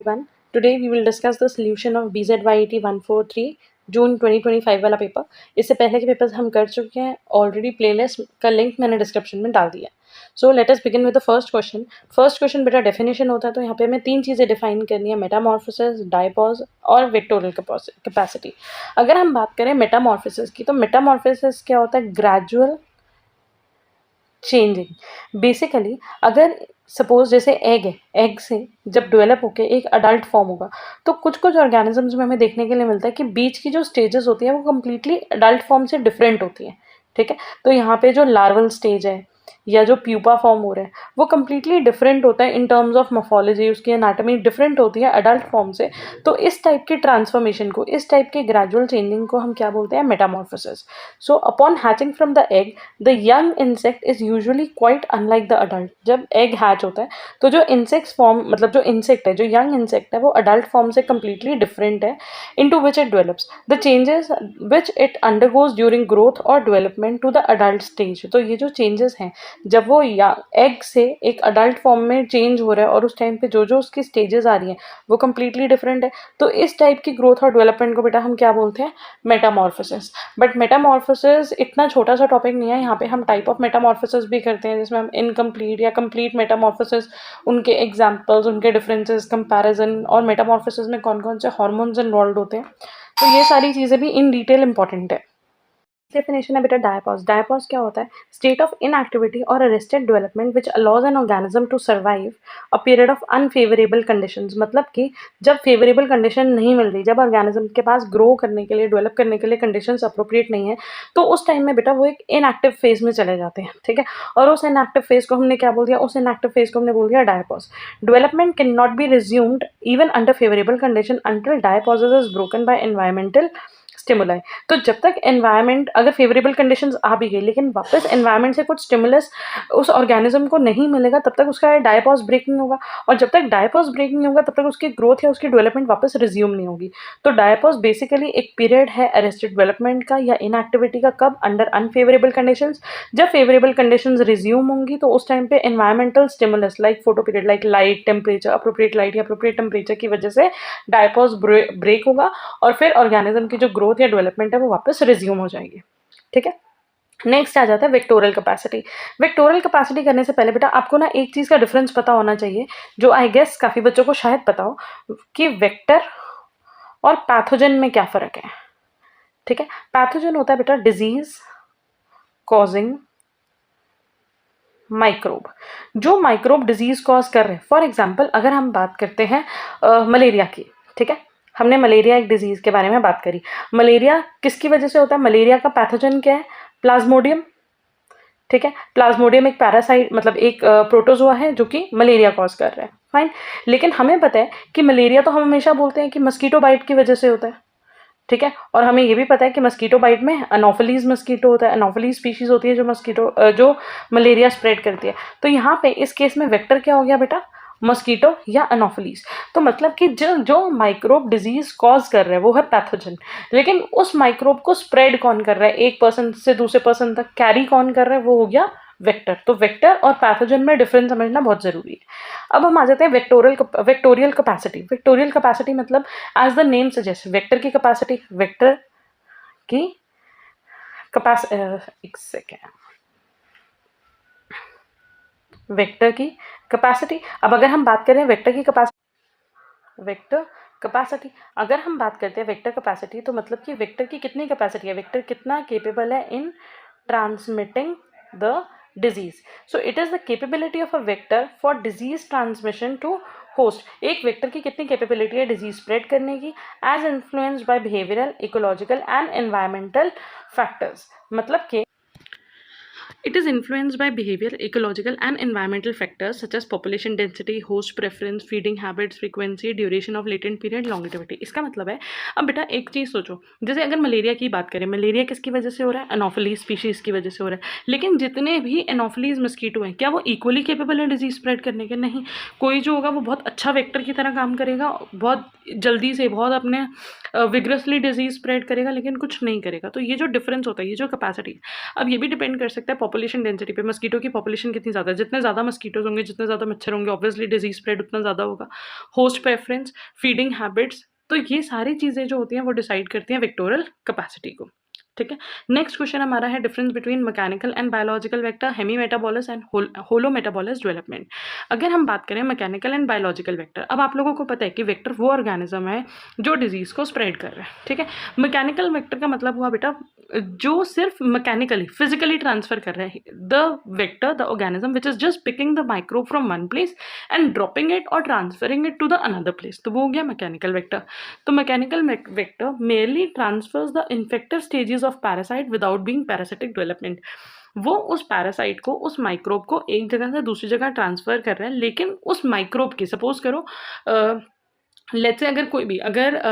everyone. Today we will discuss the solution of BZYET 143 जून 2025 वाला paper. इससे पहले के पेपर्स हम कर चुके हैं ऑलरेडी. प्लेलिस्ट का लिंक मैंने डिस्क्रिप्शन में डाल दिया. So let us begin with the first question. First question बेटा डेफिनेशन होता है, तो यहाँ पे हमें तीन चीज़ें डिफाइन करनी है: मेटामॉर्फोसिस, डायपॉज और वेक्टोरियल कैपेसिटी. अगर हम बात करें मेटामॉर्फोसिस की, तो मेटामॉर्फोसिस क्या होता है? Gradual changing. बेसिकली अगर सपोज जैसे एग है, एग से जब डेवलप होकर एक अडल्ट फॉर्म होगा, तो कुछ कुछ ऑर्गेनिजम्स में हमें देखने के लिए मिलता है कि बीच की जो स्टेजेस होती हैं वो कम्प्लीटली अडल्ट फॉर्म से डिफरेंट होती हैं. ठीक है, तो यहाँ पे जो लार्वल स्टेज है या जो प्यूपा फॉर्म हो रहा है वो कम्प्लीटली डिफरेंट होता है इन टर्म्स ऑफ मॉर्फोलॉजी. उसकी एनाटॉमी डिफरेंट होती है अडल्ट फॉर्म से. तो इस टाइप के ट्रांसफॉर्मेशन को, इस टाइप के ग्रेजुअल चेंजिंग को हम क्या बोलते हैं? Metamorphosis. So upon hatching from the egg, the young insect is usually quite unlike the adult. जब एग हैच होता है तो जो इंसेक्ट फॉर्म, मतलब जो इंसेक्ट है, जो यंग इंसेक्ट है, वो अडल्ट फॉर्म से कम्प्लीटली डिफरेंट है. Into which it develops the changes which it undergoes during growth और development to the adult stage. तो ये जो चेंजेस हैं, जब वो एग से एक अडल्ट फॉर्म में चेंज हो रहा है और उस टाइम पे जो जो उसकी स्टेजेस आ रही हैं वो कम्प्लीटली डिफरेंट है. तो इस टाइप की ग्रोथ और डेवलपमेंट को बेटा हम क्या बोलते हैं? मेटामॉर्फोसिस. बट मेटामॉर्फोसिस इतना छोटा सा टॉपिक नहीं है. यहाँ पे हम टाइप ऑफ मेटामॉर्फोसिस भी करते हैं, जिसमें हम इनकम्प्लीट या कंप्लीट मेटामॉर्फोसिस, उनके एग्जाम्पल्स, उनके डिफरेंसेस, कंपैरिजन, और मेटामॉर्फोसिस में कौन कौन से हार्मोन्स इन्वॉल्व होते हैं, तो ये सारी चीज़ें भी इन डिटेल इंपॉर्टेंट है. डेफिनेशन है बेटा डायपॉज. डायपॉज क्या होता है? स्टेट ऑफ इनएक्टिविटी और arrested development which allows an organism to survive a period of unfavourable conditions. मतलब कि जब फेवरेबल कंडीशन नहीं मिल रही, जब ऑर्गेनिज्म के पास ग्रो करने के लिए, डेवलप करने के लिए कंडीशंस अप्रोप्रिएट नहीं है, तो उस टाइम में बेटा वो एक इनएक्टिव फेज में चले जाते हैं. ठीक है, और उस इनएक्टिव फेज को हमने क्या बोल दिया? उस इनएक्टिव फेज को हमने बोल दिया diapause. Development can not be resumed even under favourable condition until diapause is broken by environmental stimuli. तो जब तक एनवायरनमेंट, अगर फेवरेबल कंडीशंस आ भी गई लेकिन वापस एनवायरनमेंट से कुछ स्टिमुलस उस ऑर्गेनिज्म को नहीं मिलेगा, तब तक उसका डायपॉज ब्रेक नहीं होगा. और जब तक डायपॉज ब्रेक नहीं होगा तब तक उसकी ग्रोथ या उसकी डेवलपमेंट वापस रिज्यूम नहीं होगी. तो डायपॉज बेसिकली एक पीरियड है अरेस्टेड डेवलपमेंट का या इनएक्टिविटी का. कब? Under unfavourable conditions. जब फेवरेबल कंडीशंस रिज्यूम होंगी तो उस टाइम पे environmental stimulus like photo period, like light, temperature, appropriate light या अप्रोप्रिएट टेम्परेचर की वजह से डायपॉज ब्रेक होगा और फिर ऑर्गेनिज्म की जो ग्रोथ या डेवलपमेंट है वो वापस रिज्यूम हो जाएगी. ठीक है, नेक्स्ट आ जाता है वेक्टोरियल कैपेसिटी. वेक्टोरियल कैपेसिटी करने से पहले बेटा आपको ना एक चीज़ का डिफरेंस पता होना चाहिए, जो आई गेस काफ़ी बच्चों को शायद पता हो, कि वेक्टर और पैथोजन में क्या फ़र्क है. ठीक है, पैथोजन होता है बेटा डिजीज कॉजिंग माइक्रोब. जो माइक्रोब डिजीज कॉज कर रहे हैं, फॉर एग्जाम्पल अगर हम बात करते हैं मलेरिया की. ठीक है, हमने मलेरिया एक डिजीज़ के बारे में बात करी. मलेरिया किसकी वजह से होता है? मलेरिया का पैथोजन क्या है? प्लाज्मोडियम. ठीक है, प्लाज्मोडियम एक पैरासाइट, मतलब एक प्रोटोजोआ है जो कि मलेरिया कॉज कर रहा है. फाइन, लेकिन हमें पता है कि मलेरिया तो हम हमेशा बोलते हैं कि मस्कीटो बाइट की वजह से होता है. ठीक है, और हमें ये भी पता है कि मस्कीटो बाइट में अनोफिलीज मस्कीटो होता है. अनोफिलीज स्पीशीज होती है जो मस्कीटो जो मलेरिया स्प्रेड करती है. तो यहाँ पे इस केस में वेक्टर क्या हो गया बेटा? मस्कीटो या अनोफिलीज. तो मतलब कि जो जो माइक्रोब डिजीज कॉज कर रहा है वो है पैथोजन, लेकिन उस माइक्रोब को स्प्रेड कौन कर रहा है, एक पर्सन से दूसरे पर्सन तक कैरी कौन कर रहा है, वो हो गया वेक्टर. तो वेक्टर और पैथोजन में डिफरेंस समझना बहुत जरूरी है. अब हम आ जाते हैं वेक्टोरियल कैपेसिटी. वेक्टोरियल कैपेसिटी मतलब as the name suggest, vector की कैपेसिटी, वेक्टर की कैपेसिटी, एक सेकेंड, वेक्टर की कैपेसिटी. अब अगर हम बात करें वेक्टर की कैपेसिटी, अगर हम बात करते हैं वेक्टर कैपेसिटी, तो मतलब कि वेक्टर की कितनी कैपेसिटी है, वेक्टर कितना केपेबल है in transmitting the disease. So it is the capability of a vector for disease transmission to host. एक वेक्टर की कितनी कैपेबिलिटी है डिजीज स्प्रेड करने की, as influenced by behavioural, ecological and environmental factors. मतलब कि it is influenced by behavioral, ecological and environmental factors such as population density, host preference, feeding habits, frequency, duration of latent period, longevity. इसका मतलब है, अब बेटा एक चीज़ सोचो, जैसे अगर मलेरिया की बात करें, मलेरिया किसकी वजह से हो रहा है? एनोफिलीज स्पीशीज़ की वजह से हो रहा है. लेकिन जितने भी एनोफिलीज मस्कीटो हैं, क्या वो इक्वली केपेबल है डिजीज स्प्रेड करने के? नहीं. कोई जो होगा वो बहुत अच्छा वेक्टर की तरह काम करेगा, बहुत जल्दी से, बहुत अपने विग्रसली डिजीज स्प्रेड करेगा, लेकिन कुछ नहीं करेगा. तो ये जो डिफरेंस होता है, ये जो कैपेसिटी, अब ये भी डिपेंड कर सकता है पॉपुलेशन डेंसिटी पे, मस्कीटो की पॉपुलेशन कितनी ज़्यादा है, जितने ज़्यादा मस्कीटोज होंगे, जितने ज़्यादा मच्छर होंगे, ऑब्वियसली डिजीज स्प्रेड उतना ज़्यादा होगा। होस्ट प्रेफरेंस, फीडिंग हैबिट्स, तो ये सारी चीज़ें जो होती हैं वो डिसाइड करती हैं वेक्टोरल कैपेसिटी को, ठीक है। नेक्स्ट क्वेश्चन हमारा है difference between mechanical and biological vector, hemimetabolous and holometabolous development. अगर हम बात करें मैकेनिकल एंड बायोलॉजिकल वेक्टर, अब आप लोगों को पता है कि वेक्टर वो ऑर्गेनिज्म है जो डिजीज को स्प्रेड कर रहा है, ठीक है। मैकेनिकल वेक्टर का मतलब हुआ बेटा जो सिर्फ मैकेनिकली फिजिकली ट्रांसफर कर रहा है, the vector the organism which is just picking the microbe from one place and dropping it और transferring it to the another place, तो वो हो गया मैकेनिकल वेक्टर। तो mechanical vector merely transfers the infective stages of parasite without being parasitic development, वो उस parasite को, उस माइक्रोब को एक जगह से दूसरी जगह ट्रांसफर कर रहा है, लेकिन उस माइक्रोब की, सपोज करो लेट्स से अगर कोई भी, अगर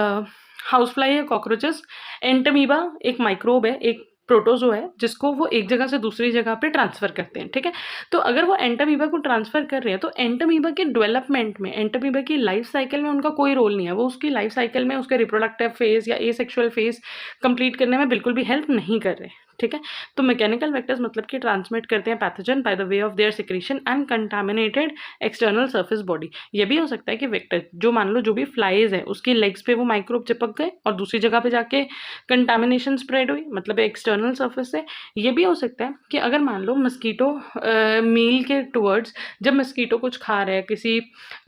हाउस फ्लाई या कॉकरोचेस, एंटमीबा एक माइक्रोब है, एक प्रोटोजो है जिसको वो एक जगह से दूसरी जगह पे ट्रांसफर करते हैं, ठीक है। तो अगर वो एंटमीबा को ट्रांसफर कर रहे हैं तो एंटमीबा के डेवलपमेंट में, एंटमीबा की लाइफ साइकिल में उनका कोई रोल नहीं है, वो उसकी लाइफ साइकिल में उसके रिप्रोडक्टिव फेज या एसेक्सुअल फेज कंप्लीट करने में बिल्कुल भी हेल्प नहीं कर रहे, ठीक है। तो मैकेनिकल वेक्टर्स मतलब कि ट्रांसमिट करते हैं pathogen by the way of their secretion and contaminated external surface body. ये भी हो सकता है कि वेक्टर जो, मान लो जो भी फ्लाइज है उसकी लेग्स पे वो माइक्रोब चिपक गए और दूसरी जगह पे जाके कंटामिनेशन स्प्रेड हुई, मतलब एक्सटर्नल सरफेस से। ये भी हो सकता है कि अगर मान लो मस्कीटो मील के टूवर्ड्स, जब मस्कीटो कुछ खा रहा है, किसी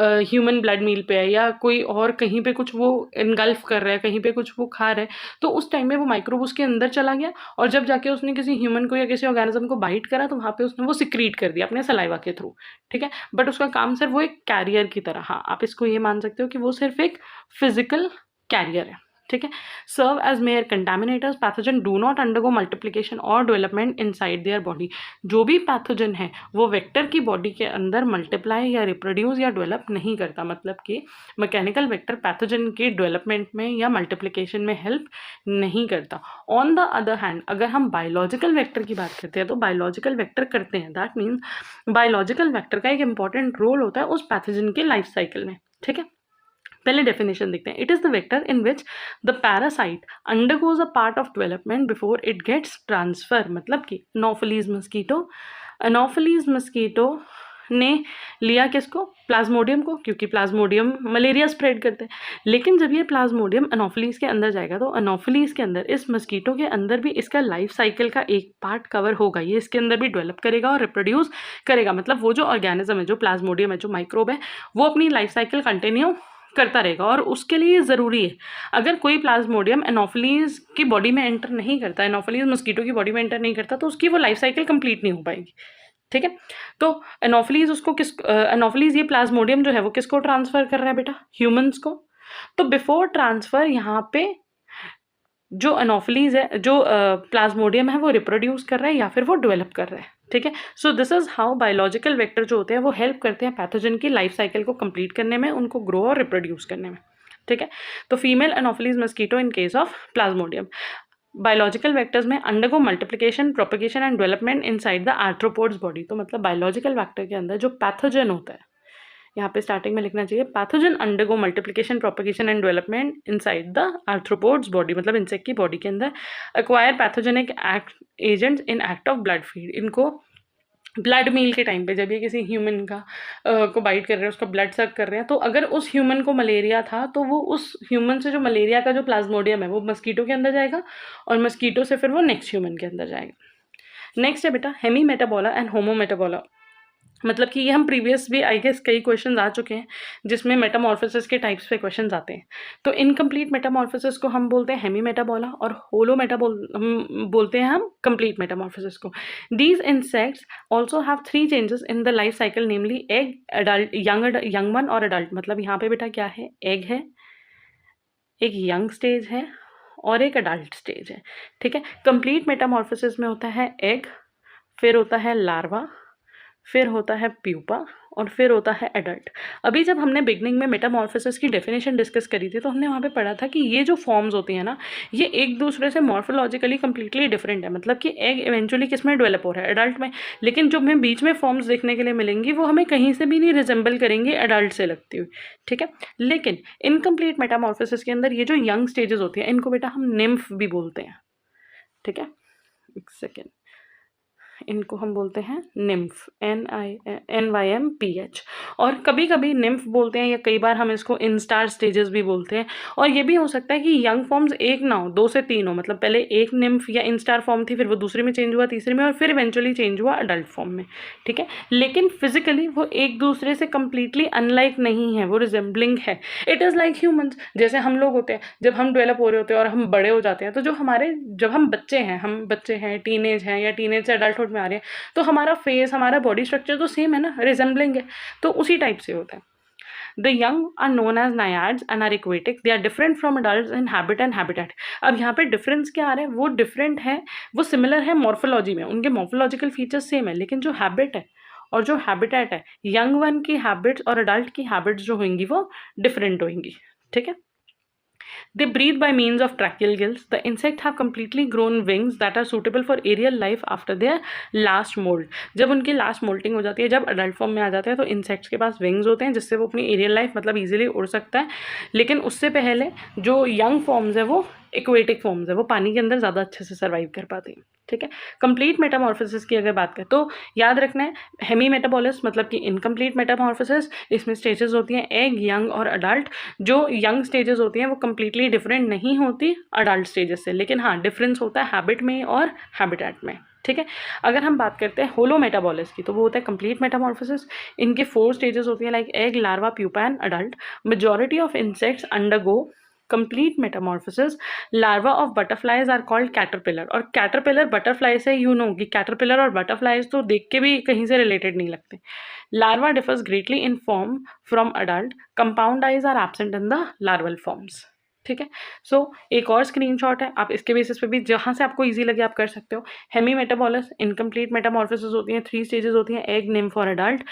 ह्यूमन ब्लड मील पे है या कोई और कहीं पे कुछ वो इनगल्फ कर रहा है, कहीं पे कुछ वो खा रहा है, तो उस टाइम में वो माइक्रोब उसके अंदर चला गया और जब जाके उसने किसी ह्यूमन को या किसी ऑर्गेनिज्म को बाइट करा तो वहाँ पे उसने वो सिक्रीट कर दिया अपने सलाइवा के थ्रू, ठीक है। बट उसका काम सिर्फ वो एक कैरियर की तरह, हाँ आप इसको ये मान सकते हो कि वो सिर्फ एक फिजिकल कैरियर है, ठीक है। Serve as mere contaminators, pathogen do not undergo multiplication और डेवलपमेंट इनसाइड देयर बॉडी। जो भी पैथोजन है वो वेक्टर की बॉडी के अंदर मल्टीप्लाई या रिप्रोड्यूस या डेवलप नहीं करता, मतलब कि मैकेनिकल वेक्टर पैथोजन के डेवलपमेंट में या मल्टीप्लिकेशन में हेल्प नहीं करता। ऑन द अदर हैंड अगर हम बायोलॉजिकल वेक्टर की बात करते हैं तो बायोलॉजिकल वेक्टर करते हैं, दैट मीन्स बायोलॉजिकल वेक्टर का एक इंपॉर्टेंट रोल होता है उस पैथोजन के लाइफ साइकिल में, ठीक है। पहले डेफिनेशन देखते हैं। It is the vector in which the parasite undergoes a part of development before it gets transfer, मतलब कि एनोफिलीज मस्कीटो ने लिया किसको, प्लाज्मोडियम को, क्योंकि प्लाज्मोडियम मलेरिया स्प्रेड करते हैं। लेकिन जब ये प्लाज्मोडियम एनोफिलीज के अंदर जाएगा तो एनोफिलीज के अंदर, इस मस्कीटो के अंदर भी इसका लाइफ साइकिल का एक पार्ट कवर होगा, ये इसके अंदर भी डेवलप करेगा और रिप्रोड्यूस करेगा। मतलब वो जो ऑर्गेनिज्म है, जो प्लाज्मोडियम है, जो माइक्रोब है, वो अपनी लाइफ साइकिल कंटिन्यू करता रहेगा और उसके लिए ज़रूरी है। अगर कोई प्लाज्मोडियम एनोफिलीज की बॉडी में एंटर नहीं करता, एनोफिलीज मस्कीटो की बॉडी में एंटर नहीं करता, तो उसकी वो लाइफ साइकिल कंप्लीट नहीं हो पाएगी, ठीक है। तो एनोफिलीज उसको एनोफिलीज, ये प्लाज्मोडियम जो है वो किसको ट्रांसफर कर रहा है बेटा, ह्यूमंस को। तो बिफोर ट्रांसफर यहाँ पे जो एनोफिलीज है, जो प्लाज्मोडियम है, वो रिप्रोड्यूस कर रहा है या फिर वो डेवलप कर रहा है, ठीक है। So this is how biological vector जो होते हैं वो हेल्प करते हैं पैथोजन की लाइफ साइकिल को कंप्लीट करने में, उनको ग्रो और रिप्रोड्यूस करने में, ठीक है। तो female anopheles mosquito in case of plasmodium, biological vectors में undergo multiplication, propagation and development inside the arthropods body. तो मतलब बायोलॉजिकल वेक्टर के अंदर जो पैथोजन होता है, यहाँ पे स्टार्टिंग में लिखना चाहिए pathogen undergo multiplication, propagation and development inside the arthropods body, मतलब इंसेक्ट की बॉडी के अंदर। Acquire pathogenic agents in act of blood feed, इनको ब्लड मील के टाइम पे जब ये किसी ह्यूमन का को बाइट कर रहे हैं, उसका ब्लड सक कर रहे हैं, तो अगर उस ह्यूमन को मलेरिया था तो वो उस ह्यूमन से जो मलेरिया का जो प्लाज्मोडियम है वो मस्कीटो के अंदर जाएगा और मस्कीटो से फिर वो नेक्स्ट ह्यूमन के अंदर जाएगा। नेक्स्ट है बेटा हेमी मेटाबोला एंड होमो मेटाबोला, मतलब कि ये हम प्रीवियस भी आई गेस कई क्वेश्चन आ चुके हैं जिसमें मेटामॉर्फोसिस के टाइप्स पे क्वेश्चंस आते हैं। तो इनकम्प्लीट मेटामॉर्फोसिस को हम बोलते हैं हेमी मेटाबोला और होलो हम बोलते हैं हम कंप्लीट मेटामॉर्फोसिस को। These insects also have 3 changes in the life cycle, namely egg, adult, young one और एडल्ट। मतलब यहाँ पे बेटा क्या है, एग है, एक यंग स्टेज है और एक एडल्ट स्टेज है, ठीक है। कंप्लीट मेटामॉर्फोसिस में होता है एग, फिर होता है लार्वा, फिर होता है प्यूपा और फिर होता है एडल्ट। अभी जब हमने बिगनिंग में मेटामॉर्फोसिस की डेफिनेशन डिस्कस करी थी तो हमने वहाँ पे पढ़ा था कि ये जो फॉर्म्स होती हैं ना, ये एक दूसरे से मॉर्फोलॉजिकली कंप्लीटली डिफरेंट है। मतलब कि एग इवेंचुअली किस में डेवलप हो रहा है, एडल्ट में, लेकिन जो हमें बीच में फॉर्म्स देखने के लिए मिलेंगी वो हमें कहीं से भी नहीं रिजेंबल करेंगी एडल्ट से लगती हुई, ठीक है। लेकिन इनकम्प्लीट मेटामॉर्फोसिस के अंदर ये जो यंग स्टेजेस होती हैं इनको बेटा हम निम्फ भी बोलते हैं, ठीक है। एक सेकेंड, इनको हम बोलते हैं निम्फ, NYMPH। और कभी कभी निम्फ बोलते हैं या कई बार हम इसको इंस्टार स्टेजेस भी बोलते हैं। और ये भी हो सकता है कि यंग फॉर्म्स एक ना हो, 2 से 3 हो, मतलब पहले एक निम्फ या इंस्टार फॉर्म थी, फिर वो दूसरे में चेंज हुआ, तीसरे में, और फिर इवेंचुअली चेंज हुआ अडल्ट फॉर्म में। ठीक है, लेकिन फिजिकली वो एक दूसरे से कंप्लीटली अनलाइक नहीं है, वो रिजेंबलिंग है। इट इज़ लाइक ह्यूमंस, जैसे हम लोग होते हैं, जब हम डेवलप हो रहे होते हैं और हम बड़े हो जाते हैं, तो जो हमारे, जब हम बच्चे हैं, टीनेज हैं, या टीनेज से अडल्टहुड में आ रहे हैं, तो हमारा फेस, हमारा बॉडी स्ट्रक्चर तो सेम है ना, रिजेंबलिंग है। तो उसी टाइप से होता है। The young are known as naiads and are aquatic. They are different from adults in habit and habitat. अब यहाँ पे डिफरेंस क्या आ रहा है, वो डिफरेंट है, वो सिमिलर है मॉर्फोलॉजी में, उनके मॉर्फोलॉजिकल फीचर्स सेम है, लेकिन जो हैबिट है और जो हैबिटेट है, यंग वन की हैबिट्स और अडल्ट की हैबिट्स जो होंगी वो डिफरेंट होंगी। ठीक है। They breathe by means of tracheal gills. The insect have completely grown wings that are suitable for aerial life after their last molt. जब उनकी लास्ट मोल्टिंग हो जाती है, जब अडल्ट फॉर्म में आ जाते हैं, तो इंसेक्ट्स के पास विंग्स होते हैं जिससे वो अपनी एरियल लाइफ मतलब इजीली उड़ सकता है। लेकिन उससे पहले जो यंग फॉर्म्स है वो एक्वेटिक फॉर्म्स है, वो पानी के अंदर ज़्यादा अच्छे से सर्वाइव कर पाते हैं। ठीक है। कंप्लीट मेटामॉर्फोसिस की अगर बात करें तो याद रखना है, हेमी मेटाबॉलिस मतलब कि इनकम्प्लीट मेटामॉर्फोसिस, इसमें स्टेजेस होती हैं एग, यंग और अडल्ट। जो यंग स्टेजेस होती हैं वो कम्प्लीटली डिफरेंट नहीं होती अडल्ट स्टेजेस से, लेकिन हाँ डिफरेंस होता है हैबिट में और हैबिटेट में। ठीक है। अगर हम बात करते हैं होलो मेटाबॉलिस की, तो वो होता है कंप्लीट मेटामॉर्फोसिस। इनके 4 स्टेजेस होती हैं, like egg, larva, pupa and adult. Majority of insects undergo complete metamorphosis. Larva of butterflies are called caterpillar। और caterpillar butterfly से you know कि caterpillar और butterflies तो देख के भी कहीं से related नहीं लगते। Larva differs greatly in form from adult. Compound eyes are absent in the larval forms। ठीक है। सो एक और स्क्रीनशॉट है, आप इसके बेसिस पे भी जहाँ से आपको इजी लगे आप कर सकते हो। हेमी मेटाबॉलिस, इनकम्प्लीट मेटामॉर्फोसिस होती हैं, 3 स्टेजेस होती हैं, एग, निम्फ और अडल्ट।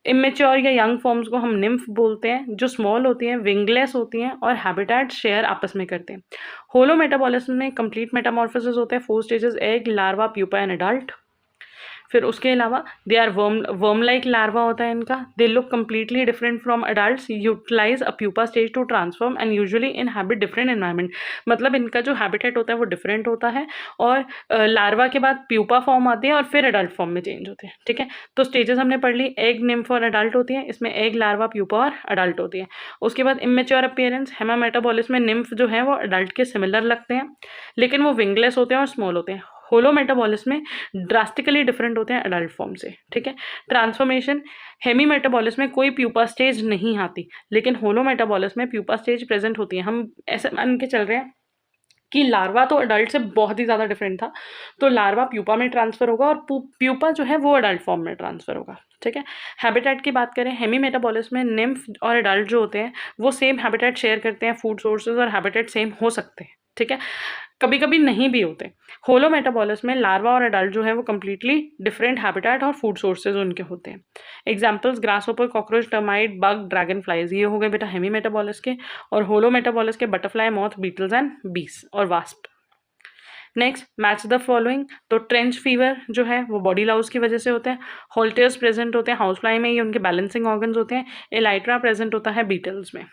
इमेच्योर या यंग फॉर्म्स को हम निम्फ बोलते हैं, जो स्मॉल होती हैं, विंगलेस होती हैं और हैबिटेट शेयर आपस में करते हैं। होलो मेटाबॉलिस में कंप्लीट मेटामॉर्फोसिस होता है, 4 stages, egg, larva, pupa and adult. फिर उसके अलावा they are worm like larva होता है इनका। They look completely different from adults, utilise a pupa stage to transform and usually inhabit different environment. मतलब इनका जो हैबिटेट होता है वो डिफरेंट होता है, और लार्वा के बाद प्यूपा फॉर्म आती है और फिर अडल्ट फॉर्म में चेंज होते हैं। ठीक है। तो स्टेजेस हमने पढ़ ली, एग, निम्फ और अडल्ट होती हैं। इसमें एग, लार्वा, प्यूपा और अडल्ट होती है। उसके बाद इमेच्योर अपीयरेंस, हेमा मेटाबॉलिस में निम्फ जो है वो अडल्ट के सिमिलर लगते हैं, लेकिन वो विंगलेस होते हैं और स्मॉल होते हैं। होलो मेटाबॉलिस में ड्रास्टिकली डिफरेंट होते हैं अडल्ट फॉर्म से। ठीक है। ट्रांसफॉर्मेशन, हेमी मेटाबॉलिस में कोई प्यूपा स्टेज नहीं आती, लेकिन होलो मेटाबॉलिस में प्यूपा स्टेज प्रेजेंट होती है। हम ऐसे मान के चल रहे हैं कि लार्वा तो अडल्ट से बहुत ही ज़्यादा डिफरेंट था, तो लार्वा प्यूपा में ट्रांसफर होगा और प्यूपा जो है वो अडल्ट फॉर्म में ट्रांसफर होगा। ठीक है। हैबिटेट की बात करें, हेमी मेटाबॉलिस में निम्फ और अडल्ट जो होते हैं वो सेम हैबिटेट शेयर करते हैं, फूड सोर्सेज और हैबिटेट सेम हो सकते हैं। ठीक है। कभी कभी नहीं भी होते। होलो मेटाबॉलिस में लार्वा और अडल्ट जो है वो कम्प्लीटली डिफरेंट हैबिटेट और फूड सोर्सेज उनके होते हैं। Examples, grasshopper, cockroach, termite, bug, dragonflies, ये हो गए बेटा हेमी मेटाबॉलिस के। और होलो मेटाबॉलिस के बटरफ्लाई, मॉथ, बीटल्स एंड बीस और wasp. Next, match the following. तो ट्रेंच फीवर जो है वो बॉडी लाउस की वजह से होता है। होल्टेयर्स प्रेजेंट होते हैं हाउस फ्लाई में, ये उनके बैलेंसिंग ऑर्गन्स होते हैं। एलाइट्रा प्रेजेंट होता है बीटल्स में।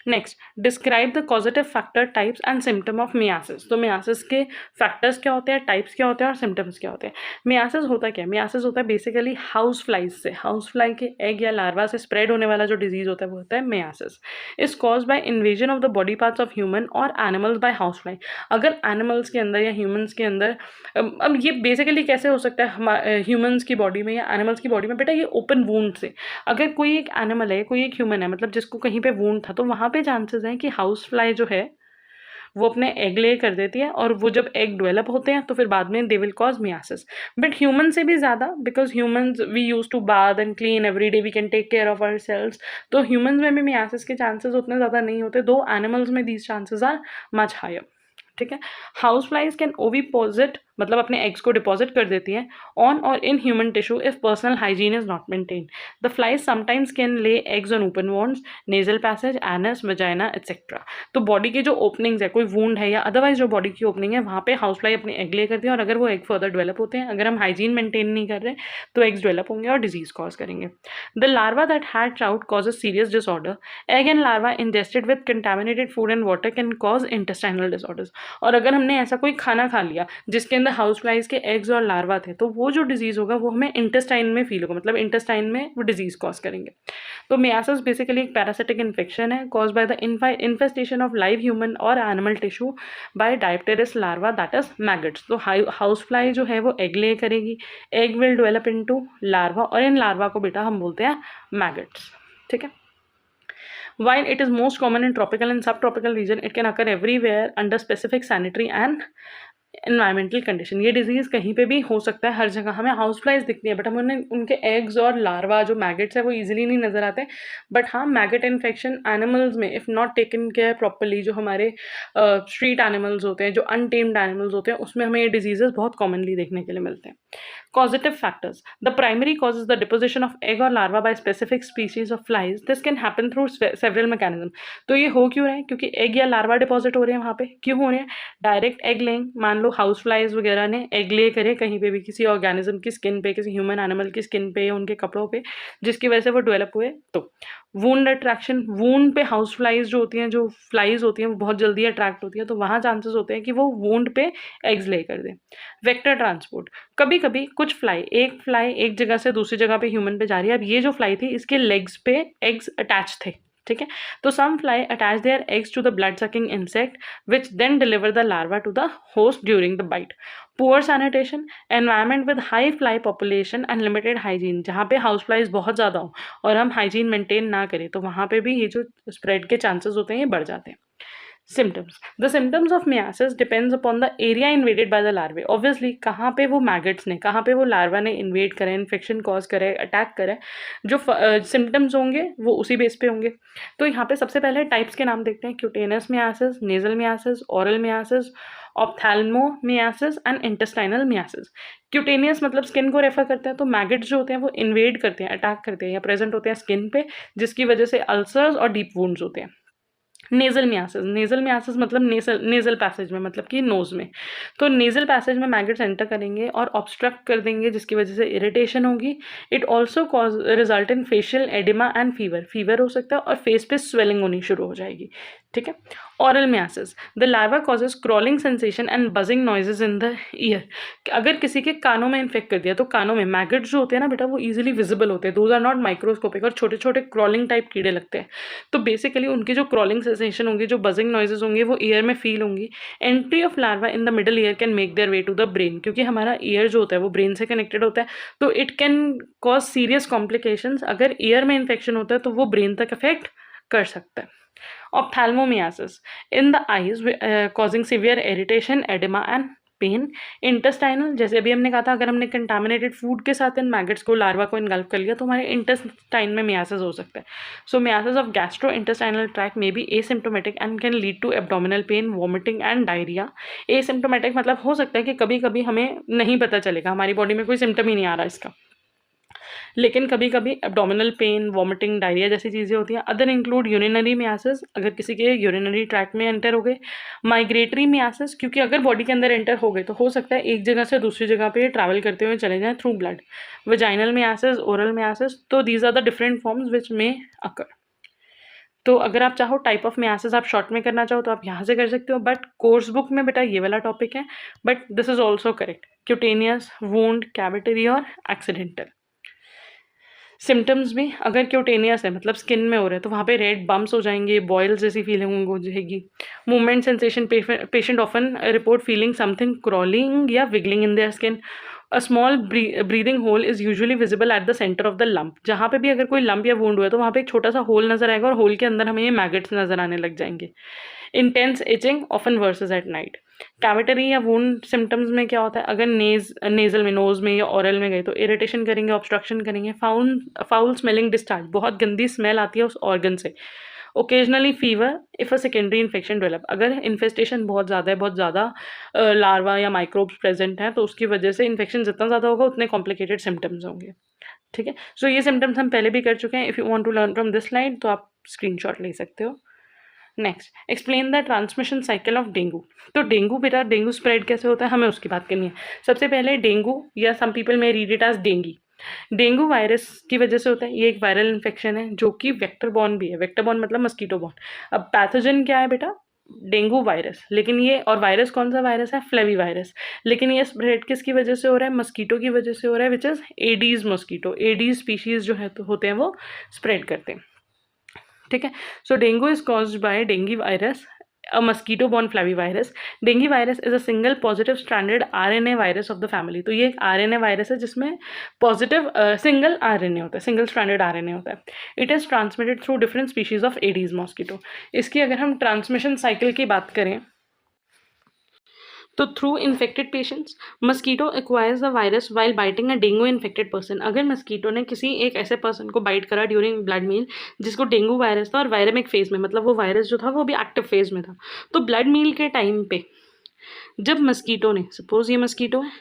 Next, describe the causative factor, types and symptom of myiasis. तो मियासिस के फैक्टर्स क्या होते हैं, टाइप्स क्या होते हैं और सिम्टम्स क्या होते हैं। मियासिस होता क्या है, मियासिस होता है बेसिकली हाउस फ्लाइज से, हाउस फ्लाई के एग या लार्वा से स्प्रेड होने वाला जो डिजीज होता है वो होता है myiasis. Is cause by invasion of the body parts of human और एनिमल्स बाय हाउस फ्लाई। अगर एनिमल्स के अंदर या ह्यूमन्स के अंदर, अब ये बेसिकली कैसे हो सकता है ह्यूमन्स की बॉडी में या एनिमल्स की बॉडी में, बेटा ये ओपन वूंड से। अगर कोई एक एनिमल है, कोई एक ह्यूमन है, मतलब जिसको कहीं पे वूंड था, तो वहाँ पे चांसेस हैं कि हाउस फ्लाई जो है वो अपने एग ले कर देती है, और वो जब एग डेवलप होते हैं तो फिर बाद में they will cause myiasis. But human से भी ज़्यादा, because humans we use to bath and clean every day, we can take care of our cells. तो ह्यूमंस में भी मियासिस के चांसेस उतने ज़्यादा नहीं होते, दो एनिमल्स में these chances are much higher. ठीक है। हाउस फ्लाइज कैन ओविपोजिट, मतलब अपने एग्स को डिपॉजिट कर देती हैं ऑन और in human tissue if personal hygiene is not maintain. The flies sometimes can lay eggs on open wands, nasal passage, anus, vagina etcetera. तो बॉडी की जो ओपनिंग्स है, कोई वूंड है या अदरवाइज जो बॉडी की ओपनिंग है, वहाँ पे हाउस फ्लाई अपने एग ले करती है, और अगर वो एग फर्दर डेवलप होते हैं, अगर हम हाइजीन मेंटेन नहीं कर रहे तो एग्स डेवलप होंगे और डिजीज कॉज करेंगे। The larva that hatch out causes serious disorder. Egg and larva ingested with contaminated food and water can cause intestinal disorders. और अगर हमने ऐसा कोई खाना खा लिया जिसके अंदर द हाउस फ्लाइज के एग्स और लार्वा थे, तो वो जो डिजीज़ होगा वो हमें इंटेस्टाइन में फील होगा, मतलब इंटेस्टाइन में वो डिजीज़ कॉज करेंगे। तो मियासिस बेसिकली एक पैरासिटिक इन्फेक्शन है caused by the infestation of live human और animal tissue by dipterous larva that is maggots. तो हाउस फ्लाई जो है वो एग ले करेगी, egg will develop into larva, और इन लार्वा को बेटा हम बोलते हैं मैगट्स। ठीक है। While it is most common in tropical and subtropical region, it can occur everywhere under specific sanitary and environmental condition. ये डिजीज़ कहीं पे भी हो सकता है, हर जगह हमें हाउस फ्लाइज दिखती है बट हमें उनके एग्स और लार्वा जो मैगट्स है वो इजीली नहीं नजर आते। बट हाँ, मैगट इन्फेक्शन एनिमल्स में if not taken care properly, जो हमारे स्ट्रीट एनिमल्स होते हैं, जो अनटेम्ड एनिमल्स होते हैं, उसमें हमें ये डिजीजेस बहुत कॉमनली देखने के लिए मिलते हैं। Causative factors. The primary cause is the deposition of egg or larva by specific species of flies. This can happen through several mechanisms. तो ये हो क्यों रहा है? क्योंकि एग या लार्वा डिपॉजिट हो रहे हैं वहाँ पे। क्यों हो रहे हैं? डायरेक्ट एग लेइंग, मान लो हाउस फ्लाइज वगैरह ने एग ले करे कहीं पे भी, किसी ऑर्गेनिज्म की स्किन पे, किसी ह्यूमन एनिमल की स्किन पे या उनके कपड़ों पे, जिसकी वजह से वो डेवलप हुए। तो वूंड अट्रैक्शन, वूंड पे हाउस फ्लाइज जो होती हैं, जो फ्लाइज होती हैं वो बहुत जल्दी अट्रैक्ट होती है, तो वहाँ चांसेस होते हैं कि वो वूंड पे एग्स ले कर दें। वेक्टर ट्रांसपोर्ट, कभी कभी कुछ फ्लाई एक जगह से दूसरी जगह पे ह्यूमन पे जा रही है। अब ये जो फ्लाई थी इसके लेग्स पे एग्स अटैच थे, ठीक है। तो some fly attach their eggs to the blood sucking insect which then deliver the larva to the host during the bite. Poor sanitation, environment with high fly population and limited hygiene, जहाँ पे house flies बहुत ज़्यादा हो और हम hygiene maintain ना करें तो वहाँ पे भी ये जो स्प्रेड के चांसेस होते हैं ये बढ़ जाते हैं। Symptoms. The symptoms of miasis depends upon the area invaded by the larvae. Obviously, कहाँ पे वो मैगट्स ने, कहाँ पे वो लार्वा ने इन्वेड करें, इन्फेक्शन कॉज करे, अटैक करे, जो सिम्टम्स होंगे वो उसी बेस पे होंगे। तो यहाँ पे सबसे पहले टाइप्स के नाम देखते हैं: cutaneous myiasis, nasal myiasis, oral myiasis, ophthalmomyiasis and intestinal myiasis. Cutaneous मतलब स्किन को रेफर करते हैं, तो मैगट्स जो होते हैं वो इन्वेड करते हैं, अटैक करते हैं या प्रेजेंट होते हैं स्किन पे, जिसकी वजह से अल्सर्स और डीप वुंड्स होते हैं। नेजल मियासिस मतलब नेजल पैसेज में, मतलब कि नोज में। तो नेजल पैसेज में मैगट्स एंटर करेंगे और ऑब्स्ट्रक्ट कर देंगे, जिसकी वजह से इरिटेशन होगी। It also cause result in facial oedema and fever हो सकता है, और फेस पे स्वेलिंग होनी शुरू हो जाएगी। ठीक है। Oral myiasis, the larva causes crawling sensation and buzzing noises in the year. अगर किसी के कानों में इन्फेक्ट कर दिया तो कानों में मैगट्स जो होते हैं ना बेटा वो इजीली विजिबल होते हैं, दोज आर नॉट माइक्रोस्कोपिक, और छोटे छोटे क्रॉलिंग टाइप कीड़े लगते हैं। तो बेसिकली उनकी जो क्रॉलिंग सेंसेशन होंगी, जो बजिंग नॉइजेज होंगे वो ईयर में फील होंगी। Entry of larva in the middle ear can make their way to the brain, क्योंकि हमारा ईयर जो होता है वो ब्रेन से कनेक्टेड होता है, तो it can cause serious complications. अगर ईयर में इन्फेक्शन होता है तो वो ब्रेन तक अफेक्ट कर सकता है। Ophthalmomiasis in the eyes causing severe irritation, edema and pain. Intestinal, जैसे अभी हमने कहा था, अगर हमने कंटामिनेटेड फूड के साथ इन मैगट्स को, लार्वा को इनगल्फ कर लिया तो हमारे इंटेस्टाइन में मियासिस हो सकता है। So myiasis of gastro intestinal tract may be asymptomatic and can lead to abdominal pain, vomiting and diarrhoea. Asymptomatic मतलब हो सकता है कि कभी कभी हमें नहीं पता चलेगा, हमारी बॉडी में कोई सिम्टम ही नहीं आ रहा इसका, लेकिन कभी कभी एब्डोमिनल पेन, वॉमिटिंग, डायरिया जैसी चीज़ें होती हैं। अदर इंक्लूड यूरिनरी मियासिस, अगर किसी के यूरिनरी ट्रैक में एंटर हो गए। माइग्रेटरी मियासिस, क्योंकि अगर बॉडी के अंदर एंटर हो गए तो हो सकता है एक जगह से दूसरी जगह पे ट्रैवल करते हुए चले जाएं through blood. Vaginal myiasis, oral myiasis, तो these are the different forms which may occur. तो अगर आप चाहो टाइप ऑफ मियासिस आप शॉर्ट में करना चाहो तो आप यहाँ से कर सकते हो, बट कोर्स बुक में बेटा ये वाला टॉपिक है, but this is also correct: cutaneous, wound, cavitary और एक्सीडेंटल। सिम्टम्स भी, अगर क्यूटेनियस है मतलब स्किन में हो रहा है तो वहाँ पे रेड बम्प्स हो जाएंगे, बॉयल्स जैसी फीलिंग हो जाएगी। Movement sensation, patient often report feeling something crawling या wiggling in their skin. A small breathing hole is usually visible at the centre of the lump. जहाँ पे भी अगर कोई लंप या वुंड हुआ है तो वहाँ पे एक छोटा सा होल नजर आएगा और होल के अंदर हमें ये मैगट्स नजर आने लग जाएंगे। Intense itching often worsens at night. Cavitary या वुंड सिम्टम्स में क्या होता है, अगर नेजल में, नोज में या ओरल में गए तो इरिटेशन करेंगे, ऑब्स्ट्रक्शन करेंगे। फाउल स्मेलिंग डिस्चार्ज, बहुत गंदी स्मेल आती है उस ऑर्गन से। Occasionally fever if a secondary infection develop, अगर इन्फेस्टेशन बहुत ज़्यादा है, बहुत ज़्यादा लार्वा या माइक्रोब्स प्रेजेंट हैं तो उसकी वजह से इन्फेक्शन जितना ज़्यादा होगा उतने कॉम्प्लिकेटेड सिम्टम्स होंगे। ठीक है। सो ये सिम्टम्स हम पहले भी कर चुके हैं। If you want to learn from this slide तो आप स्क्रीनशॉट ले सकते हो। Next, explain the transmission cycle of dengue. तो डेंगू बेटा, डेंगू स्प्रेड कैसे होता है हमें उसकी बात करनी है। सबसे पहले डेंगू, या सम पीपल में read it as dengue, dengue virus की वजह से होता है। ये एक वायरल इन्फेक्शन है जो कि वेक्टर बॉर्न भी है। वेक्टर बॉर्न मतलब मस्कीटो बॉर्न। अब पैथोजन क्या है बेटा, डेंगू वायरस, लेकिन ये, और वायरस कौन सा वायरस है, फ्लेवी वायरस, लेकिन ये स्प्रेड किसकी वजह से हो रहा है, मस्कीटो की वजह से हो रहा है, which is Aedes mosquito. Aedes species जो है तो होते हैं वो स्प्रेड करते हैं, ठीक है। So dengue is caused by dengue virus, a mosquito borne flavivirus. Dengue virus is a single positive stranded RNA virus of the family. तो ये एक आरएनए वायरस है जिसमें पॉजिटिव सिंगल आरएनए होता है, सिंगल स्ट्रैंडेड आरएनए होता है। It is transmitted through different species of Aedes mosquito. इसकी अगर हम ट्रांसमिशन साइकिल की बात करें तो through infected patients, mosquito acquires the virus while biting a dengue infected person. अगर मस्कीटो ने किसी एक ऐसे पर्सन को बाइट करा ड्यूरिंग ब्लड मील जिसको डेंगू वायरस था और वायरमिक फेज में, मतलब वो वायरस जो था वो भी एक्टिव फेज में था, तो ब्लड मील के टाइम पे जब मस्कीटो ने, सपोज ये मस्कीटो है,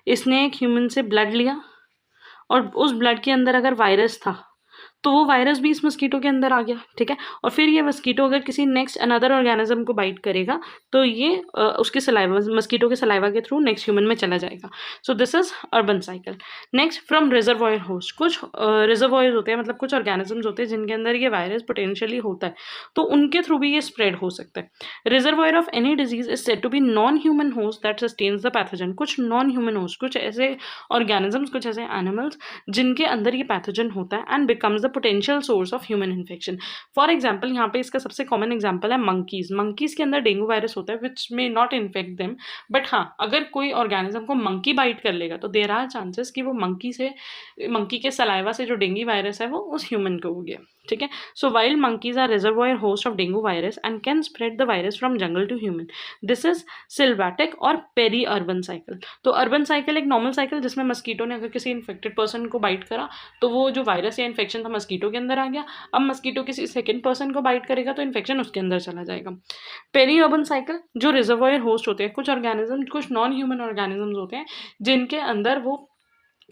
इसने एक ह्यूमन से ब्लड लिया और उस ब्लड के अंदर अगर वायरस था तो वो वायरस भी इस मस्कीटो के अंदर आ गया, ठीक है। और फिर ये मस्कीटो अगर किसी नेक्स्ट अनदर ऑर्गेनिज्म को बाइट करेगा तो ये उसके सलाइवा, मस्कीटो के सलाइवा के थ्रू नेक्स्ट ह्यूमन में चला जाएगा। So this is urban cycle. Next, from reservoir host, कुछ रिजर्वॉयर्स होते हैं, मतलब कुछ ऑर्गेनिजम्स होते हैं जिनके अंदर ये वायरस पोटेंशियली होता है, तो उनके थ्रू भी ये स्प्रेड हो सकता है। Reservoir of any disease is said to be non human host that sustains the pathogen. कुछ नॉन ह्यूमन होस्ट, कुछ ऐसे ऑर्गेनिजम्स, कुछ ऐसे एनिमल्स जिनके अंदर ये पैथोजन होता है and becomes the potential source of human infection. For example, यहाँ पे इसका सबसे कॉमन एग्जाम्पल है मंकीज। मंकीज के अंदर डेंगू वायरस होता है which may not infect them, but हाँ, अगर कोई ऑर्गेनिज्म को मंकी बाइट कर लेगा तो देर आर चांसेस कि वो मंकी के सलाइवा से जो डेंगू वायरस है वो उस ह्यूमन को हो गया, ठीक है। So wild monkeys are reservoir host of dengue virus and can spread the virus from jungle to human. This is sylvatic और पेरी अर्बन साइकिल। तो अर्बन साइकिल एक नॉर्मल साइकिल जिसमें मस्कीटो ने अगर किसी इन्फेक्टेड पर्सन को bite करा तो वो जो वायरस या इन्फेक्शन था मस्कीटो के अंदर आ गया। अब मस्कीटो किसी सेकंड पर्सन को बाइट करेगा तो इन्फेक्शन उसके अंदर चला जाएगा। पेरी अर्बन साइकिल, जो रिजर्वॉयर होस्ट होते हैं, कुछ ऑर्गेनिज्म, कुछ नॉन ह्यूमन ऑर्गेनिजम्स होते हैं जिनके अंदर वो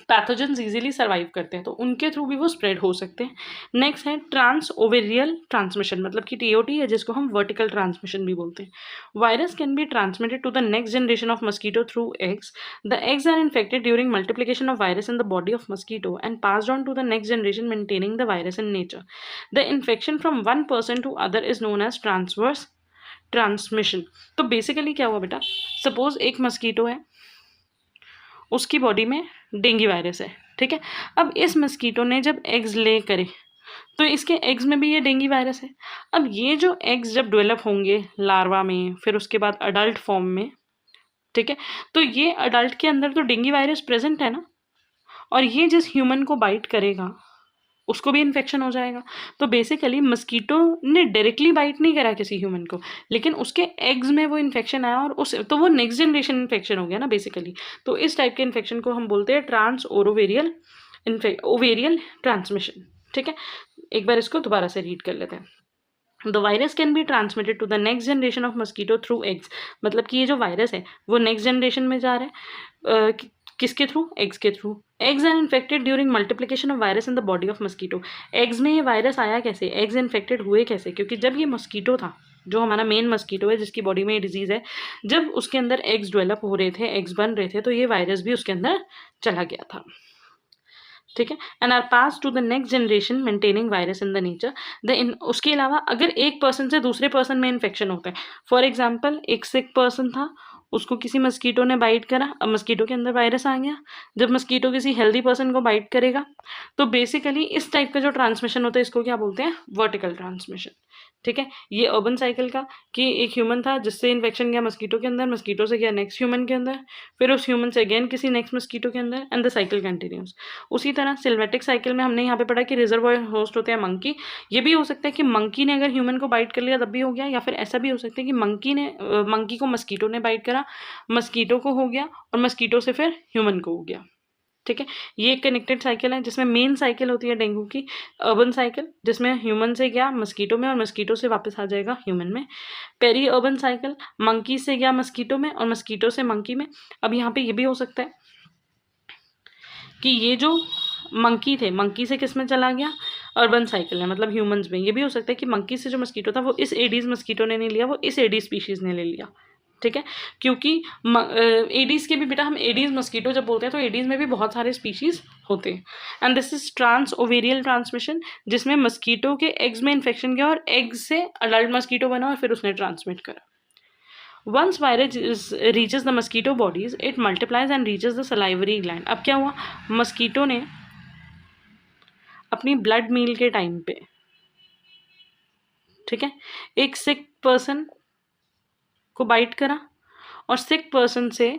पैथोजेंस इजीली सर्वाइव करते हैं, तो उनके थ्रू भी वो स्प्रेड हो सकते हैं। नेक्स्ट है ट्रांस ओवेरियल ट्रांसमिशन, मतलब कि टीओटी है, जिसको हम वर्टिकल ट्रांसमिशन भी बोलते हैं। Virus can be transmitted to the next generation of mosquito through eggs. The eggs are infected during multiplication of virus in the body of mosquito and passed on to the next generation maintaining the virus in nature. The infection from one person to other is known as transverse transmission. तो basically क्या हुआ बेटा, suppose एक mosquito है, उसकी body में dengue virus है, ठीक है। अब इस मस्कीटो ने जब एग्स ले करे तो इसके एग्स में भी ये डेंगू वायरस है। अब ये जो एग्स जब डेवलप होंगे लार्वा में, फिर उसके बाद अडल्ट फॉर्म में, ठीक है, तो ये अडल्ट के अंदर तो डेंगू वायरस प्रेजेंट है ना, और ये जिस ह्यूमन को बाइट करेगा उसको भी इन्फेक्शन हो जाएगा। तो बेसिकली मस्कीटो ने डायरेक्टली बाइट नहीं करा किसी ह्यूमन को, लेकिन उसके एग्स में वो इन्फेक्शन आया और उस तो वो नेक्स्ट जनरेशन इन्फेक्शन हो गया ना बेसिकली। तो इस टाइप के इन्फेक्शन को हम बोलते हैं ट्रांस ओरोवेरियल ओवेरियल ट्रांसमिशन, ठीक है। एक बार इसको दोबारा से रीड कर लेते हैं। The virus can be transmitted to the next generation of mosquito through eggs, मतलब कि ये जो वायरस है वो नेक्स्ट जनरेशन में जा रहा है किसके थ्रू, एग्स के through. Eggs are infected during multiplication of virus in the body of mosquito. Eggs में ये वायरस आया कैसे, एग्स इन्फेक्टेड हुए कैसे, क्योंकि जब ये मस्कीटो था, जो हमारा मेन मस्कीटो है जिसकी बॉडी में ये डिजीज़ है, जब उसके अंदर एग्स डेवलप हो रहे थे, एग्स बन रहे थे, तो ये वायरस भी उसके अंदर चला गया था, ठीक है। And are pass to the next generation maintaining virus in the nature. उसके अलावा अगर एक पर्सन से दूसरे पर्सन में इन्फेक्शन होता है, फॉर एग्जाम्पल एक सिक पर्सन था, उसको किसी मस्कीटो ने बाइट करा, अब मस्कीटो के अंदर वायरस आ गया, जब मस्कीटो किसी हेल्दी पर्सन को बाइट करेगा तो बेसिकली इस टाइप का जो ट्रांसमिशन होता है इसको क्या बोलते हैं, वर्टिकल ट्रांसमिशन, ठीक है। ये अर्बन साइकिल का कि एक ह्यूमन था जिससे इन्फेक्शन गया मस्कीटो के अंदर, मस्कीटो से गया नेक्स्ट ह्यूमन के अंदर, फिर उस ह्यूमन से अगेन किसी नेक्स्ट मस्कीटो के अंदर, एंड द साइकिल कंटिन्यूस। उसी तरह सिल्वेटिक साइकिल में हमने यहाँ पे पढ़ा कि रिजर्वॉयर होस्ट होते हैं मंकी। ये भी हो सकता है कि मंकी ने अगर ह्यूमन को बाइट कर लिया तब भी हो गया, या फिर ऐसा भी हो सकता है कि मंकी को मस्कीटो ने बाइट करा, मस्कीटो को हो गया और मस्कीटो से फिर ह्यूमन को हो गया, ठीक है। ये एक कनेक्टेड साइकिल है जिसमें मेन साइकिल होती है डेंगू की अर्बन साइकिल, जिसमें ह्यूमन से गया मस्कीटो में और मस्कीटो से वापस आ जाएगा ह्यूमन में। पेरी अर्बन साइकिल, मंकी से गया मस्कीटो में और मस्कीटो से मंकी में। अब यहाँ पे ये भी हो सकता है कि ये जो मंकी थे, मंकी से किस में चला गया, अर्बन साइकिल है, मतलब ह्यूमंस में। ये भी हो सकता है कि मंकी से जो मस्कीटो था वो इस एडीज मस्कीटो ने नहीं लिया, वो इस एडीज स्पीशीज ने ले लिया, ठीक है, क्योंकि एडीज के भी बेटा हम एडीज मस्कीटो जब बोलते हैं तो एडीज में भी बहुत सारे स्पीशीज होते हैं। And this is trans ovarial transmission, जिसमें मस्कीटो के एग्स में इन्फेक्शन गया और एग से अडल्ट मस्कीटो बना और फिर उसने ट्रांसमिट करा। Once virus reaches the mosquito bodies it multiplies and reaches the salivary gland. अब क्या हुआ, मस्कीटो ने अपनी ब्लड मील के टाइम पे, ठीक है, एक सिक पर्सन को बाइट करा और सिक पर्सन से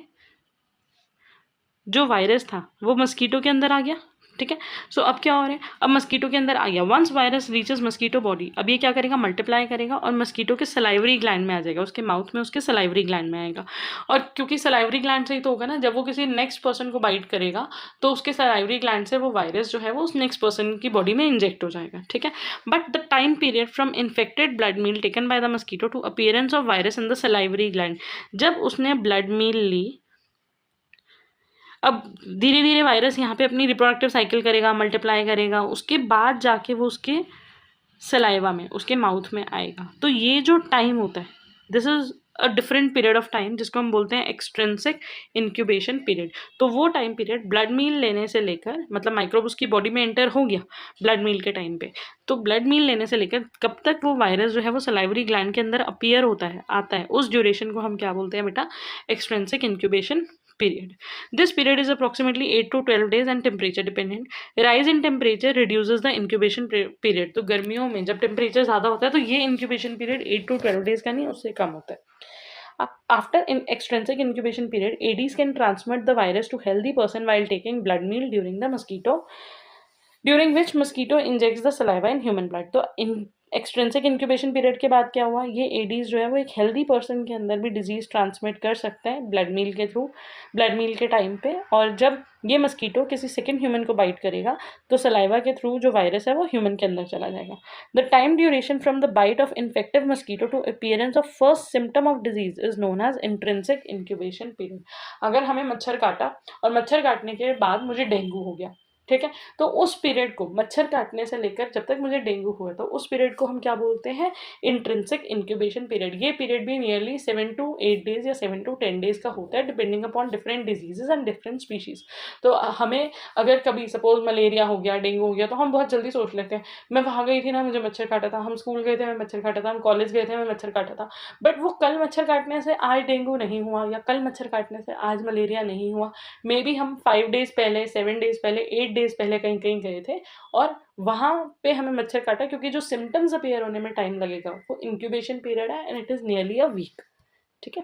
जो वायरस था वो मस्कीटो के अंदर आ गया। ठीक है, सो अब क्या हो रहा है, अब मस्कीटो के अंदर आ गया। Once virus reaches mosquito body, अब ये क्या करेगा, मल्टीप्लाई करेगा और मस्कीटो के सलाइवरी ग्लैंड में आ जाएगा, उसके माउथ में, उसके सलाइवरी ग्लैंड में आएगा। और क्योंकि सलाइवरी ग्लैंड से ही तो होगा ना, जब वो किसी नेक्स्ट पर्सन को बाइट करेगा तो उसके सलाइवरी ग्लैंड से वो वायरस जो है वो उस नेक्स्ट पर्सन की बॉडी में इंजेक्ट हो जाएगा। ठीक है, but the time period from infected blood meal taken by the mosquito to appearance of virus in the salivary gland, जब उसने ब्लड मील ली, अब धीरे धीरे वायरस यहाँ पे अपनी रिप्रोडक्टिव साइकिल करेगा, मल्टीप्लाई करेगा, उसके बाद जाके वो उसके सलाइवा में, उसके माउथ में आएगा। तो ये जो टाइम होता है, this is a different period of time, जिसको हम बोलते हैं एक्सट्रिंसिक इंक्यूबेशन पीरियड। तो वो टाइम पीरियड ब्लड मील लेने से लेकर, मतलब माइक्रोब उसकी बॉडी में एंटर हो गया ब्लड मील के टाइम पे, तो ब्लड मील लेने से लेकर कब तक वो वायरस जो है वो सलाइवरी ग्लैंड के अंदर अपीयर होता है, आता है, उस ड्यूरेशन को हम क्या बोलते हैं बेटा, extrinsic incubation period. This period is approximately 8 to 12 days and temperature dependent. Rise in temperature reduces the incubation period. तो गर्मियों में जब टेम्परेचर ज़्यादा होता है तो ये incubation period 8 to 12 days का नहीं, उससे कम होता है। After in extrinsic incubation period, Aedes can transmit the virus to healthy person while taking blood meal during the mosquito, during which mosquito injects the saliva in human blood. तो इन extrinsic incubation period के बाद क्या हुआ, ये Aedes जो है वो एक हेल्दी पर्सन के अंदर भी डिजीज ट्रांसमिट कर सकता है ब्लड मील के थ्रू, ब्लड मील के टाइम पे। और जब ये मस्कीटो किसी सेकेंड ह्यूमन को बाइट करेगा तो सलाइवा के थ्रू जो वायरस है वो ह्यूमन के अंदर चला जाएगा। The time duration from the bite of infective mosquito to appearance of first symptom of disease is known as intrinsic incubation period. अगर हमें मच्छर काटा और मच्छर काटने के बाद मुझे डेंगू हो गया, ठीक है, तो उस पीरियड को, मच्छर काटने से लेकर जब तक मुझे डेंगू हुआ, तो उस पीरियड को हम क्या बोलते हैं, इंट्रिंसिक इंक्यूबेशन पीरियड। ये पीरियड भी नियरली 7 to 8 days या 7 to 10 days का होता है, depending upon different diseases and different species. तो हमें अगर कभी सपोज मलेरिया हो गया, डेंगू हो गया, तो हम बहुत जल्दी सोच लेते हैं, मैं वहाँ गई थी ना, मुझे मच्छर काटा था, हम स्कूल गए थे, मैं मच्छर काटा था, हम कॉलेज गए थे, मैं मच्छर काटा था। बट वो कल मच्छर काटने से आज डेंगू नहीं हुआ, या कल मच्छर काटने से आज मलेरिया नहीं हुआ। मे बी हम 5 days पहले, 7 days पहले, 8 days पहले कहीं कहीं गए थे और वहां पे हमें मच्छर काटा, क्योंकि जो सिम्टम्स अपीयर होने में टाइम लगेगा वो इंक्यूबेशन पीरियड है and it is nearly a week. ठीक है,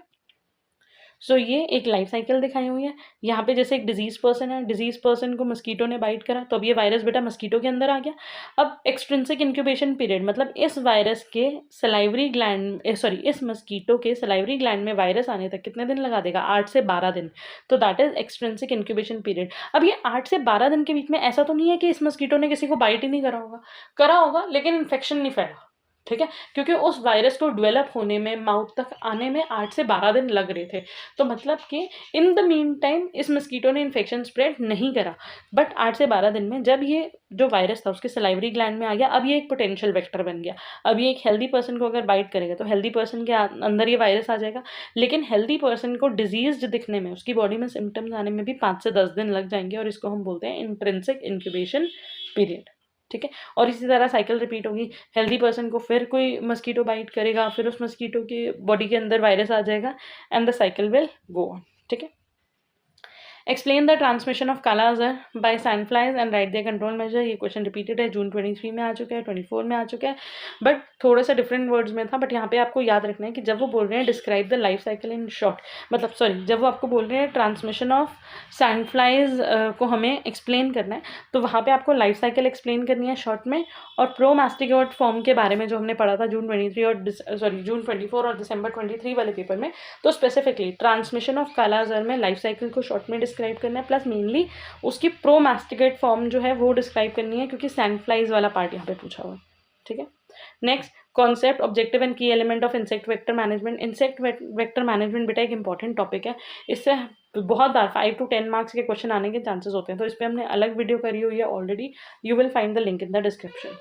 सो ये एक लाइफ साइकिल दिखाई हुई है। यहाँ पे जैसे एक डिजीज पर्सन है, डिजीज पर्सन को मस्कीटो ने बाइट करा तो अब ये वायरस बेटा मस्कीटो के अंदर आ गया। अब एक्सट्रिंसिक इंक्यूबेशन पीरियड मतलब इस वायरस के सलाइवरी ग्लैंड, इस मस्कीटो के सलाइवरी ग्लैंड में वायरस आने तक कितने दिन लगा देगा, 8 से 12 दिन। तो that is extrinsic incubation period. अब ये 8 से 12 दिन के बीच में ऐसा तो नहीं है कि इस मस्कीटो ने किसी को बाइट ही नहीं करा होगा लेकिन इन्फेक्शन नहीं फैला। ठीक है, क्योंकि उस वायरस को डेवलप होने में, माउथ तक आने में 8 से 12 दिन लग रहे थे। तो मतलब कि इन द मीन टाइम इस मस्कीटो ने इन्फेक्शन स्प्रेड नहीं करा, बट 8 से 12 दिन में जब ये जो वायरस था उसके सलाइवरी ग्लैंड में आ गया, अब ये एक पोटेंशियल वेक्टर बन गया। अब ये एक हेल्दी पर्सन को अगर बाइट करेगा तो हेल्दी पर्सन के अंदर ये वायरस आ जाएगा, लेकिन हेल्दी पर्सन को डिजीज दिखने में, उसकी बॉडी में सिम्टम्स आने में भी 5 से 10 दिन लग जाएंगे, और इसको हम बोलते हैं इंट्रिंसिक इंक्यूबेशन पीरियड। ठीक है, और इसी तरह साइकिल रिपीट होगी। हेल्दी पर्सन को फिर कोई मस्कीटो बाइट करेगा, फिर उस मस्कीटो की बॉडी के अंदर वायरस आ जाएगा and the cycle will go on. ठीक है, explain the transmission of kala azar by sand flies and write their control measure. ये क्वेश्चन रिपीटेड है, जून 23 में आ चुका है, 24 में आ चुका है, बट थोड़ा सा डिफरेंट वर्ड्स में था। बट यहाँ पे आपको याद रखना है कि जब वो बोल रहे हैं describe the life cycle in short, मतलब सॉरी, जब वो आपको बोल रहे हैं ट्रांसमिशन ऑफ सैंड फ्लाइज को हमें एक्सप्लेन करना है, तो वहाँ पे आपको लाइफ साइकिल एक्सप्लेन करनी है शॉर्ट में। और प्रोमास्टिकेट फॉर्म के बारे में जो हमने पढ़ा था जून 24 और दिसंबर 23 वाले पेपर में, तो specifically transmission of kala Azhar में लाइफ साइकिल को शॉर्ट में डिस्क्राइब करना है, प्लस मेनली उसकी प्रोमास्टिकेट फॉर्म जो है वो डिस्क्राइब करनी है, क्योंकि सैंड फ्लाइज वाला पार्ट यहाँ पे पूछा हुआ है। ठीक है, नेक्स्ट कॉन्सेप्ट, ऑब्जेक्टिव एंड की element of insect vector management. Insect vector management बेटा एक इंपॉर्टेंट टॉपिक है, इससे बहुत बार 5 to 10 मार्क्स के क्वेश्चन आने के चांसेस होते हैं, तो इस पर हमने अलग वीडियो करी हुई है already, you will find the link in the description.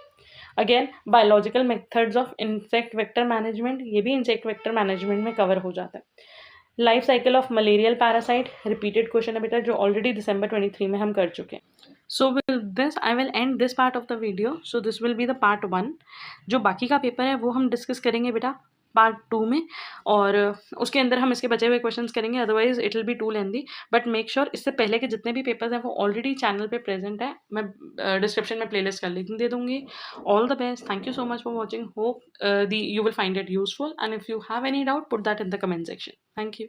Again biological methods of insect vector management, ये भी इंसेक्ट वेक्टर मैनेजमेंट में कवर हो जाता है। Life cycle of malarial parasite repeated question है बेटा, जो ऑलरेडी दिसंबर 23 में हम कर चुके हैं। So with this I will and this part of the video. So this will be the part 1। जो बाकी का पेपर है वो हम डिस्कस करेंगे बेटा पार्ट 2 में, और उसके अंदर हम इसके बचे हुए क्वेश्चंस करेंगे, otherwise it will be too lengthy. But make sure इससे पहले के जितने भी पेपर्स हैं वो ऑलरेडी चैनल पे प्रेजेंट है, मैं डिस्क्रिप्शन में प्लेलिस्ट का लिंक दे दूंगी। All the best, thank you so much for watching, hope you will find it useful, and if you have any doubt put that in the comment section. Thank you.